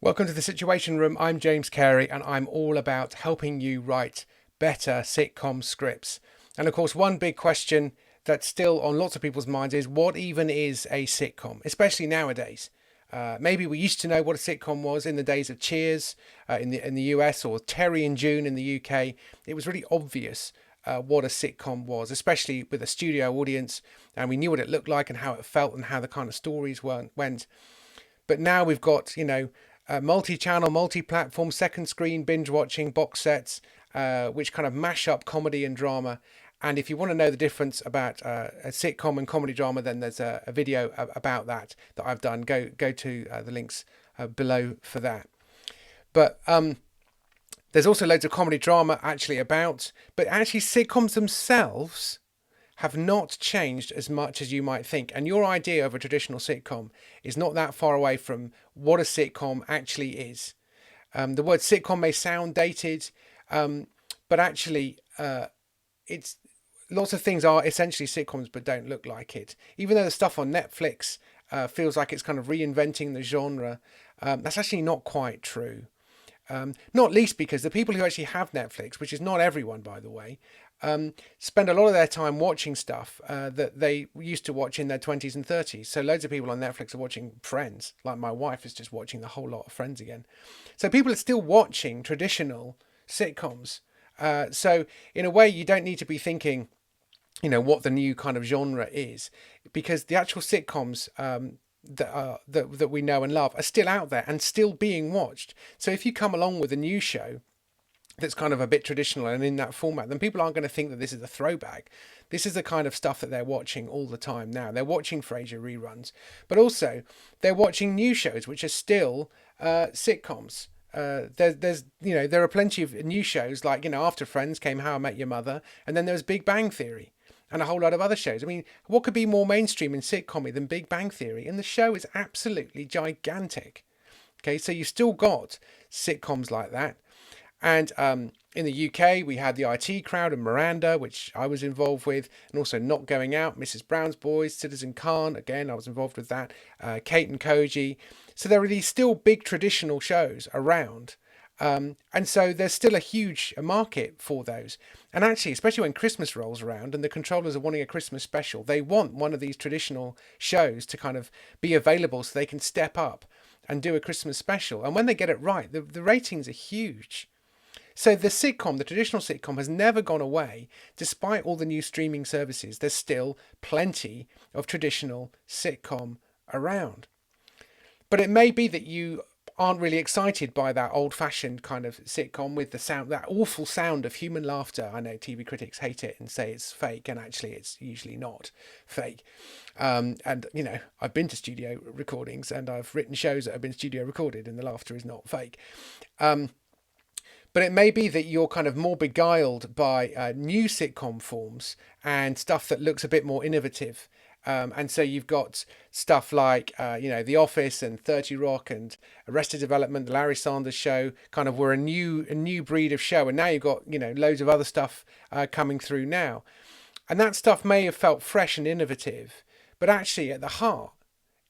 Welcome to the Situation Room. I'm James Carey, and I'm all about helping you write better sitcom scripts. And of course, one big question that's still on lots of people's minds is what even is a sitcom, especially nowadays? Maybe we used to know what a sitcom was in the days of Cheers in the US, or Terry and June in the UK. It was really obvious what a sitcom was, especially with a studio audience, and we knew what it looked like and how it felt and how the kind of stories went. But now we've got, multi-channel, multi-platform, second screen, binge watching, box sets, which kind of mash up comedy and drama. And if you want to know the difference about a sitcom and comedy drama, then there's a video about that I've done. Go to the links below for that. But there's also loads of comedy drama but actually sitcoms themselves have not changed as much as you might think. And your idea of a traditional sitcom is not that far away from what a sitcom actually is. The word sitcom may sound dated, but actually it's lots of things are essentially sitcoms but don't look like it. Even though the stuff on Netflix feels like it's kind of reinventing the genre, that's actually not quite true. Not least because the people who actually have Netflix, which is not everyone, by the way, spend a lot of their time watching stuff that they used to watch in their 20s and 30s. So loads of people on Netflix are watching Friends, like my wife is just watching the whole lot of Friends again. So people are still watching traditional sitcoms. So in a way, you don't need to be thinking, what the new kind of genre is, because the actual sitcoms that we know and love are still out there and still being watched. So if you come along with a new show that's kind of a bit traditional and in that format, then people aren't going to think that this is a throwback. This is the kind of stuff that they're watching all the time now. They're watching Frasier reruns, but also they're watching new shows which are still sitcoms. There are plenty of new shows, like, after Friends came How I Met Your Mother, and then there was Big Bang Theory and a whole lot of other shows. I mean, what could be more mainstream in sitcom than Big Bang Theory? And the show is absolutely gigantic. Okay, so you've still got sitcoms like that. And in the UK, we had the IT Crowd and Miranda, which I was involved with, and also Not Going Out, Mrs. Brown's Boys, Citizen Khan, again, I was involved with that, Kate and Koji. So there are these still big traditional shows around. And so there's still a huge market for those. And actually, especially when Christmas rolls around and the controllers are wanting a Christmas special, they want one of these traditional shows to kind of be available so they can step up and do a Christmas special. And when they get it right, the ratings are huge. So the traditional sitcom has never gone away, despite all the new streaming services. There's still plenty of traditional sitcom around. But it may be that you aren't really excited by that old-fashioned kind of sitcom with the sound, that awful sound of human laughter. I know TV critics hate it and say it's fake, and actually it's usually not fake. And, I've been to studio recordings and I've written shows that have been studio recorded and the laughter is not fake. But it may be that you're kind of more beguiled by new sitcom forms and stuff that looks a bit more innovative. And so you've got stuff like, The Office and 30 Rock and Arrested Development, The Larry Sanders Show, kind of were a new breed of show. And now you've got, loads of other stuff coming through now. And that stuff may have felt fresh and innovative, but actually at the heart,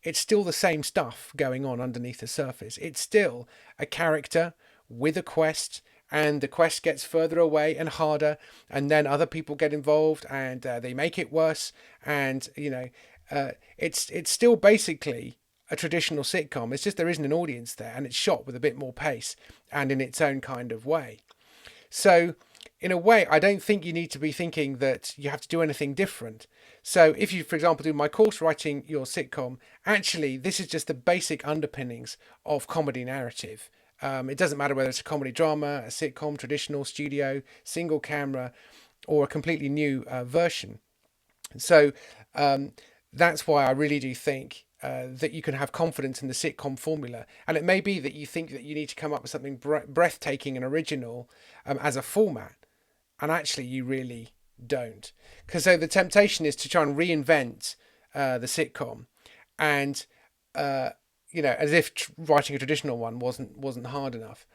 it's still the same stuff going on underneath the surface. It's still a character with a quest, and the quest gets further away and harder, and then other people get involved and they make it worse, and it's still basically a traditional sitcom. It's just there isn't an audience there, and it's shot with a bit more pace and in its own kind of way. So in a way, I don't think you need to be thinking that you have to do anything different. So if you, for example, do my course Writing Your Sitcom, actually this is just the basic underpinnings of comedy narrative. It doesn't matter whether it's a comedy drama, a sitcom, traditional, studio, single camera, or a completely new version. So that's why I really do think that you can have confidence in the sitcom formula. And it may be that you think that you need to come up with something breathtaking and original as a format. And actually, you really don't. Because so the temptation is to try and reinvent the sitcom. And as if writing a traditional one wasn't hard enough.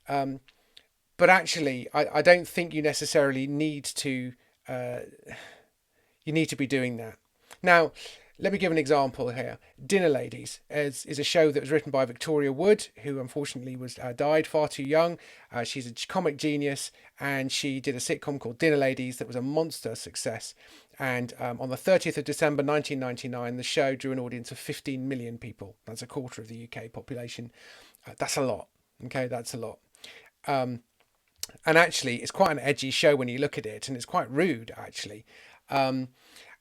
But actually, I don't think you necessarily need to be doing that. Now, Let me give an example here. Dinner Ladies is a show that was written by Victoria Wood, who unfortunately was died far too young. She's a comic genius, and she did a sitcom called Dinner Ladies that was a monster success. And on the 30th of December 1999, the show drew an audience of 15 million people. That's a quarter of the UK population. That's a lot. Okay, that's a lot. And actually, it's quite an edgy show when you look at it, and it's quite rude, actually.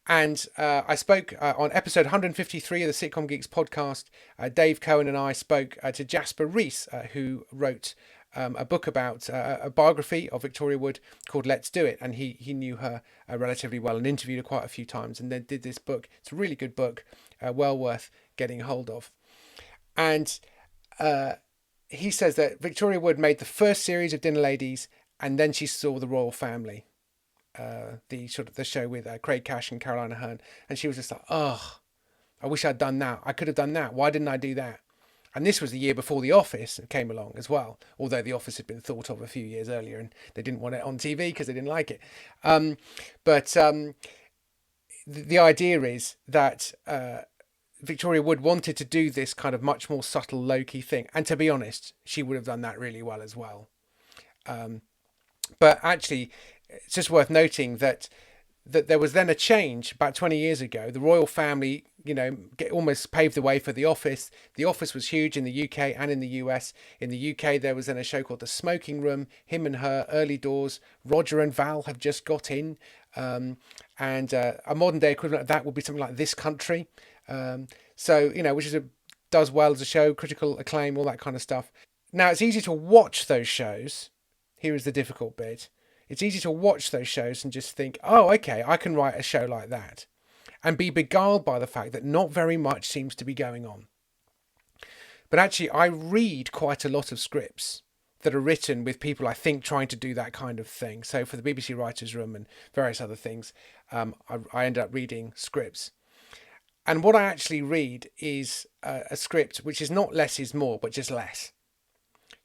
And I spoke on episode 153 of the Sitcom Geeks podcast. Dave Cohen and I spoke to Jasper Rees, who wrote a book about a biography of Victoria Wood called Let's Do It. And he knew her relatively well and interviewed her quite a few times, and then did this book. It's a really good book, well worth getting hold of. And he says that Victoria Wood made the first series of Dinner Ladies, and then she saw The Royal Family. The show with Craig Cash and Carolina Hearn, and she was just like, oh, I wish I'd done that. I could have done that. Why didn't I do that? And this was the year before The Office came along as well, although The Office had been thought of a few years earlier and they didn't want it on TV because they didn't like it. The idea is that Victoria Wood wanted to do this kind of much more subtle, low-key thing, and to be honest, she would have done that really well as well. But actually, it's just worth noting that there was then a change about 20 years ago. The royal family, almost paved the way for The Office. The Office was huge in the UK and in the US. In the UK, there was then a show called The Smoking Room, Him and Her, Early Doors. Roger and Val have just got in. And a modern day equivalent of that would be something like This Country. Which does well as a show, critical acclaim, all that kind of stuff. Now, it's easy to watch those shows. Here is the difficult bit. It's easy to watch those shows and just think, oh, okay, I can write a show like that, and be beguiled by the fact that not very much seems to be going on. But actually, I read quite a lot of scripts that are written with people, I think, trying to do that kind of thing. So for the BBC Writers' Room and various other things, I end up reading scripts. And what I actually read is a script which is not less is more, but just less.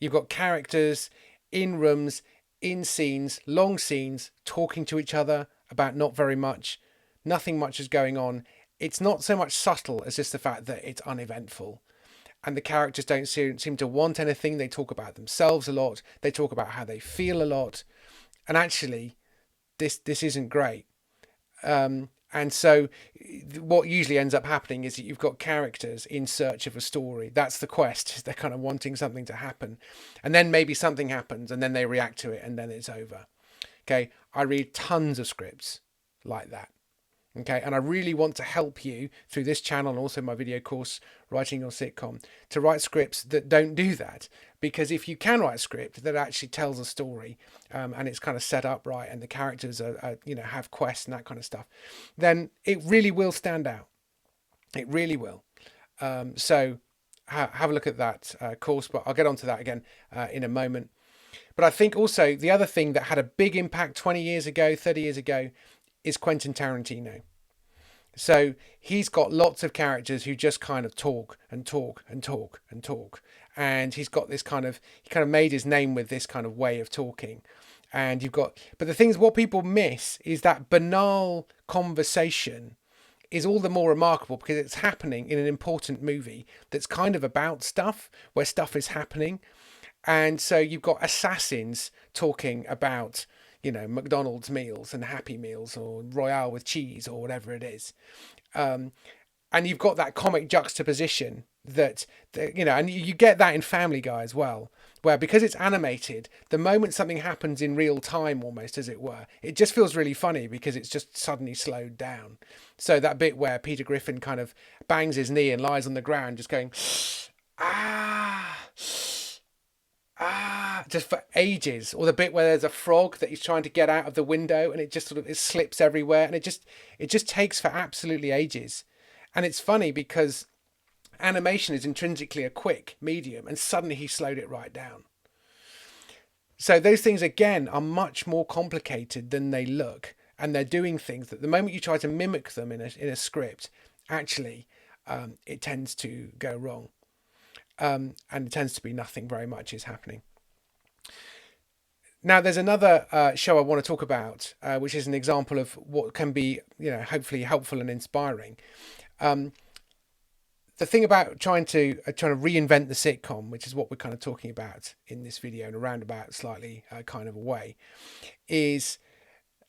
You've got characters in rooms, in scenes, long scenes, talking to each other about not very much. Nothing much is going on. It's not so much subtle as just the fact that it's uneventful. And the characters don't seem to want anything. They talk about themselves a lot. They talk about how they feel a lot. And actually, this isn't great. And so what usually ends up happening is that you've got characters in search of a story. That's the quest. They're kind of wanting something to happen. And then maybe something happens and then they react to it and then it's over. Okay. I read tons of scripts like that. Okay. And I really want to help you through this channel and also my video course, Writing Your Sitcom, to write scripts that don't do that. Because if you can write a script that actually tells a story, and it's kind of set up right, and the characters are have quests and that kind of stuff, then it really will stand out. It really will. So have a look at that course, but I'll get onto that again in a moment. But I think also the other thing that had a big impact 20 years ago, 30 years ago, is Quentin Tarantino. So he's got lots of characters who just kind of talk and talk and talk and talk. And he's got this he kind of made his name with this kind of way of talking. And but the thing is, what people miss is that banal conversation is all the more remarkable because it's happening in an important movie that's kind of about stuff, where stuff is happening. And so you've got assassins talking about, McDonald's meals and Happy Meals or Royale with cheese or whatever it is. And you've got that comic juxtaposition that and you get that in Family Guy as well, where because it's animated, the moment something happens in real time, almost as it were, it just feels really funny because it's just suddenly slowed down. So that bit where Peter Griffin kind of bangs his knee and lies on the ground just going, just for ages, or the bit where there's a frog that he's trying to get out of the window and it just it slips everywhere, and it just takes for absolutely ages. And it's funny because animation is intrinsically a quick medium, and suddenly he slowed it right down. So those things again are much more complicated than they look, and they're doing things that the moment you try to mimic them in a script, actually it tends to go wrong. And it tends to be nothing very much is happening. Now, there's another show I want to talk about, which is an example of what can be, hopefully helpful and inspiring. The thing about trying to reinvent the sitcom, which is what we're kind of talking about in this video in a roundabout, slightly kind of a way, is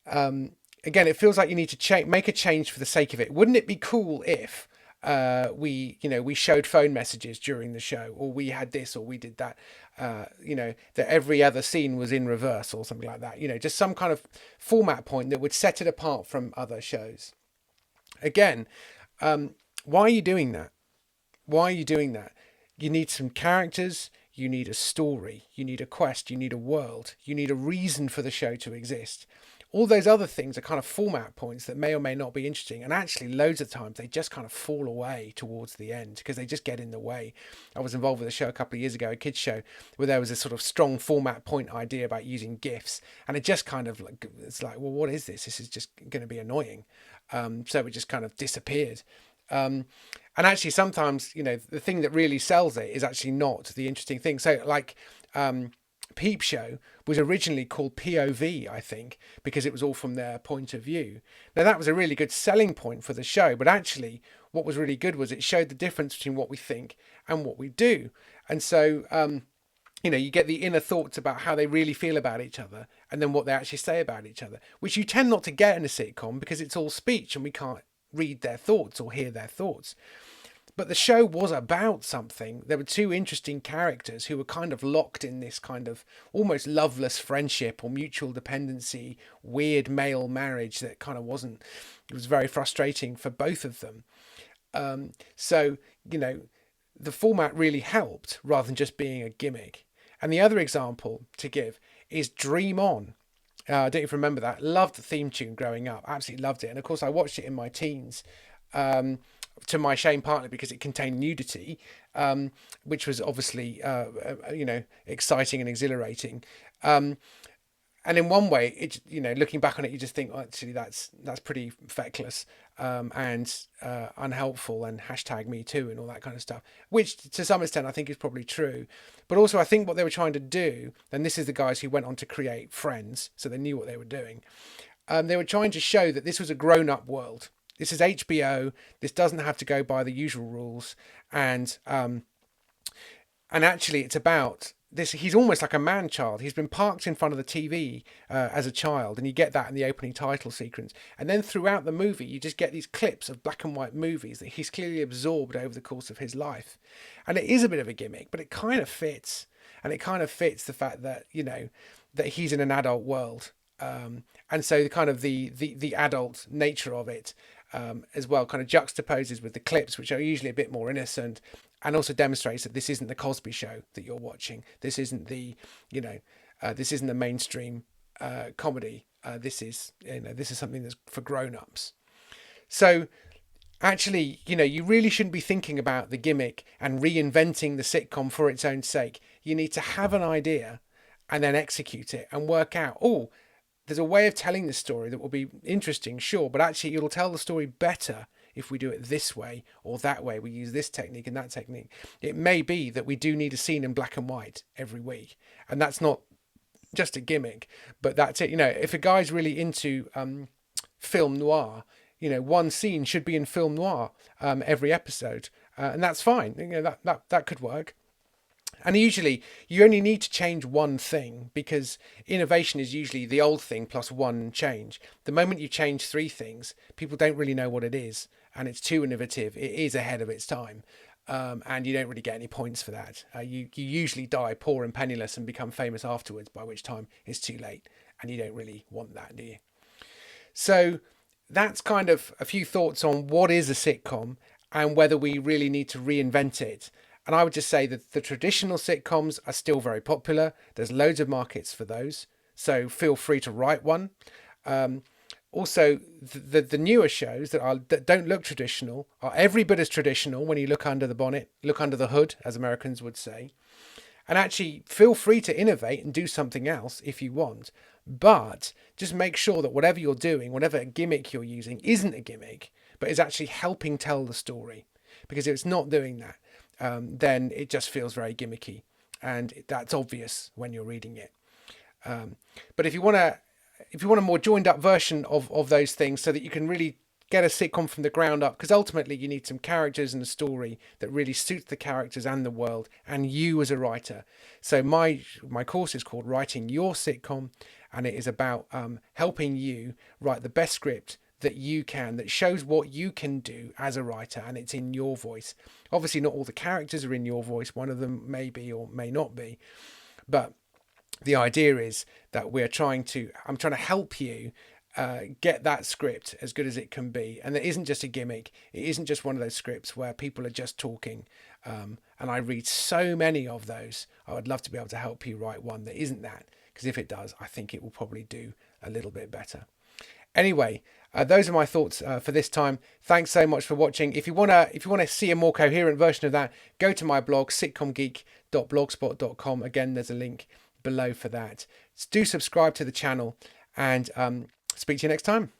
again, it feels like you need to make a change for the sake of it. Wouldn't it be cool if we showed phone messages during the show, or we had this, or we did that, that every other scene was in reverse or something like that, just some kind of format point that would set it apart from other shows. Again, why are you doing that? You need some characters, you need a story, you need a quest, you need a world, you need a reason for the show to exist. All those other things are kind of format points that may or may not be interesting. And actually, loads of times they just kind of fall away towards the end because they just get in the way. I was involved with a show a couple of years ago, a kids show, where there was a sort of strong format point idea about using GIFs. And it just kind of it's like, well, what is this? This is just going to be annoying. So it just kind of disappeared. And actually, sometimes, the thing that really sells it is actually not the interesting thing. So like, Peep Show was originally called POV, I think, because it was all from their point of view. Now, that was a really good selling point for the show, but actually what was really good was it showed the difference between what we think and what we do. And so, you get the inner thoughts about how they really feel about each other and then what they actually say about each other, which you tend not to get in a sitcom because it's all speech and we can't read their thoughts or hear their thoughts. But the show was about something. There were two interesting characters who were kind of locked in this kind of almost loveless friendship or mutual dependency, weird male marriage that kind of wasn't, it was very frustrating for both of them. So, the format really helped rather than just being a gimmick. And the other example to give is Dream On. I don't even remember that. Loved the theme tune growing up. Absolutely loved it. And of course, I watched it in my teens. To my shame, partly because it contained nudity, which was obviously, exciting and exhilarating. And in one way, it, looking back on it, you just think, oh, actually, that's pretty feckless and unhelpful, and hashtag me too and all that kind of stuff, which to some extent I think is probably true. But also I think what they were trying to do, and this is the guys who went on to create Friends, so they knew what they were doing. They were trying to show that this was a grown-up world. This is HBO. This doesn't have to go by the usual rules, and actually, it's about this. He's almost like a man-child. He's been parked in front of the TV as a child, and you get that in the opening title sequence. And then throughout the movie, you just get these clips of black and white movies that he's clearly absorbed over the course of his life. And it is a bit of a gimmick, but it kind of fits, and it kind of fits the fact that that he's in an adult world, and so the kind of the adult nature of it. As well, kind of juxtaposes with the clips, which are usually a bit more innocent, and also demonstrates that this isn't the Cosby Show that you're watching. This isn't the, this isn't the mainstream comedy. This is something that's for grown-ups. So, actually, you really shouldn't be thinking about the gimmick and reinventing the sitcom for its own sake. You need to have an idea, and then execute it and work out. Oh, there's a way of telling the story that will be interesting, sure, but actually it'll tell the story better if we do it this way or that way. We use this technique and that technique. It may be that we do need a scene in black and white every week, and that's not just a gimmick, but that's it. If a guy's really into film noir, one scene should be in film noir every episode, and that's fine. That could work. And usually you only need to change one thing, because innovation is usually the old thing plus one change. The moment you change three things, people don't really know what it is, and it's too innovative. It is ahead of its time, and you don't really get any points for that. You usually die poor and penniless and become famous afterwards, by which time it's too late, and you don't really want that, do you? So that's kind of a few thoughts on what is a sitcom and whether we really need to reinvent it. And I would just say that the traditional sitcoms are still very popular. There's loads of markets for those, so feel free to write one. Also, the newer shows that don't look traditional are every bit as traditional when you look under the bonnet, look under the hood, as Americans would say. And actually, feel free to innovate and do something else if you want. But just make sure that whatever you're doing, whatever gimmick you're using, isn't a gimmick, but is actually helping tell the story. Because if it's not doing that, then it just feels very gimmicky, and that's obvious when you're reading it. But if you want a more joined up version of those things, so that you can really get a sitcom from the ground up, because ultimately you need some characters and a story that really suits the characters and the world and you as a writer. So my course is called Writing Your Sitcom, and it is about helping you write the best script that you can, that shows what you can do as a writer, and it's in your voice. Obviously not all the characters are in your voice, one of them may be or may not be, but the idea is that I'm trying to help you get that script as good as it can be. And it isn't just a gimmick. It isn't just one of those scripts where people are just talking. And I read so many of those. I would love to be able to help you write one that isn't that, because if it does, I think it will probably do a little bit better. Anyway, those are my thoughts for this time. Thanks so much for watching. If you wanna see a more coherent version of that, go to my blog, sitcomgeek.blogspot.com. Again, there's a link below for that. Do subscribe to the channel, and speak to you next time.